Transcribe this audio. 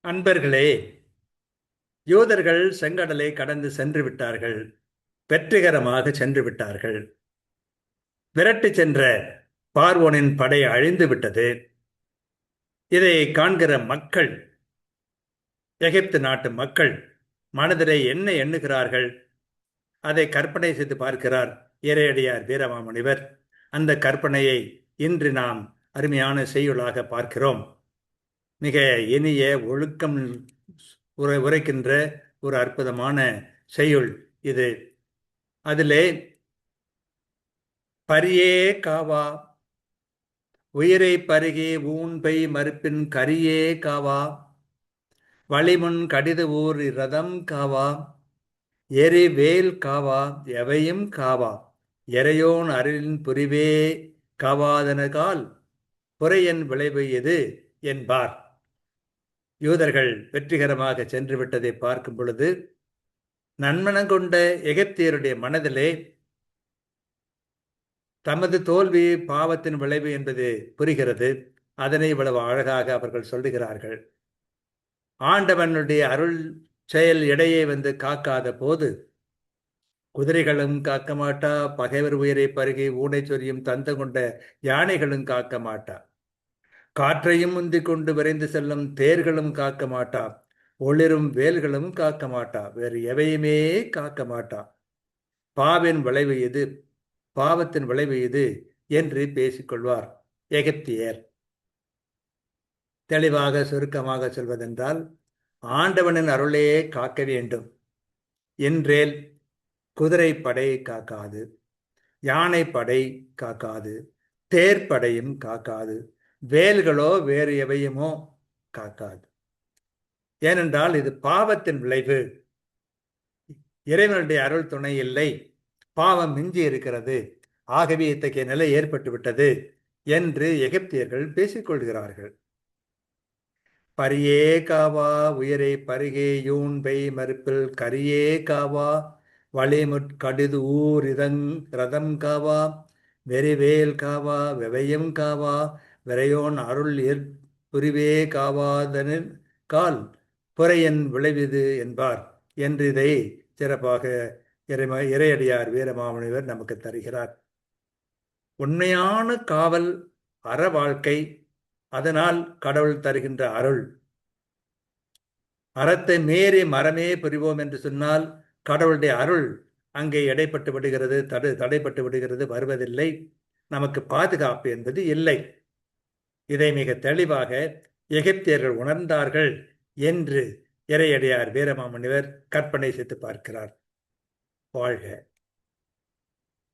அன்பர்களே, யூதர்கள் செங்கடலை கடந்து சென்று விட்டார்கள். வெற்றிகரமாக சென்று விட்டார்கள். விரட்டி சென்ற பார்வோனின் படை அழிந்து விட்டது. இதை காண்கிற மக்கள், எகிப்து நாட்டு மக்கள் மனதிலே என்ன எண்ணுகிறார்கள்? அதை கற்பனை செய்து பார்க்கிறார் இறையடியார் வீரமாமுனிவர். அந்த கற்பனையை இன்று நாம் அருமையான செய்யுளாக பார்க்கிறோம். மிக இனிய ஒழுக்கம் உரைக்கின்ற ஒரு அற்புதமான செய்யுள் இது. அதிலே பரியே காவா, உயிரை பருகி ஊன்பை மறுப்பின் கரியே காவா, வளிமுன் கடிது ஊர் இரதம் காவா, எரி வேல் காவா, எவையும் காவா, எறையோன் அருளின் புரிவே காவாதனகால் புறையன் விளைவு எது என்பார். யூதர்கள் வெற்றிகரமாக சென்று விட்டதை பார்க்கும் பொழுது நன்மனங்கொண்ட எகிப்தியருடைய மனதிலே தமது தோல்வி பாவத்தின் விளைவு என்பது புரிகிறது. அதனை இவ்வளவு அழகாக அவர்கள் சொல்லுகிறார்கள். ஆண்டவனுடைய அருள் செயல் இடையே வந்து காக்காத போது குதிரைகளும் காக்க மாட்டா, பகைவர் உயிரை பருகி ஊனை சொரியும் தந்த கொண்ட யானைகளும் காக்க மாட்டா, காற்றையும் முந்திக் கொண்டு விரைந்து செல்லும் தேர்களும் காக்க மாட்டா, ஒளிரும் வேல்களும் காக்க மாட்டா, வேறு எவையுமே காக்க மாட்டா. பாவின் விளைவு இது, பாவத்தின் விளைவு இது என்று பேசிக்கொள்வார் எகிப்தியர். தெளிவாக சுருக்கமாக சொல்வதென்றால், ஆண்டவனின் அருளையே காக்க வேண்டும் என்றேல் குதிரைப்படை காக்காது, யானைப்படை காக்காது, தேர்ப்படையும் காக்காது, வேல்களோ வேறு எவையுமோ காக்காது. ஏனென்றால் இது பாவத்தின் விளைவு. இறைவனுடைய அருள் துணை இல்லை, பாவம் மிஞ்சி இருக்கிறது, ஆகவே இத்தகைய நிலை ஏற்பட்டு விட்டது என்று எகிப்தியர்கள் பேசிக்கொள்கிறார்கள். பரியே காவா, உயிரை பருகே யூன்பை மறுப்பில் கரியே காவா, வளிமுட்கடிது ஊர் ரதம் காவா, வெறிவேல் காவா, வெவையும் காவா, விரையோன் அருள் புரிவே காவாதனின் கால் புறையன் விளைவிது என்பார் என்று இதை சிறப்பாக இறையடியார் வீரமாமுனிவர் நமக்கு தருகிறார். உண்மையான காவல் அற வாழ்க்கை, அதனால் கடவுள் தருகின்ற அருள். அறத்தை மீறி மரமே புரிவோம் என்று சொன்னால் கடவுளுடைய அருள் அங்கே எடைப்பட்டு விடுகிறது, தடைப்பட்டு விடுகிறது, வருவதில்லை. நமக்கு பாதுகாப்பு என்பது இல்லை. இதை மிக தெளிவாக எகிப்தியர்கள் உணர்ந்தார்கள் என்று இறையடியார் வீரமாமுனிவர் கற்பனை செய்து பார்க்கிறார். வாழ்க.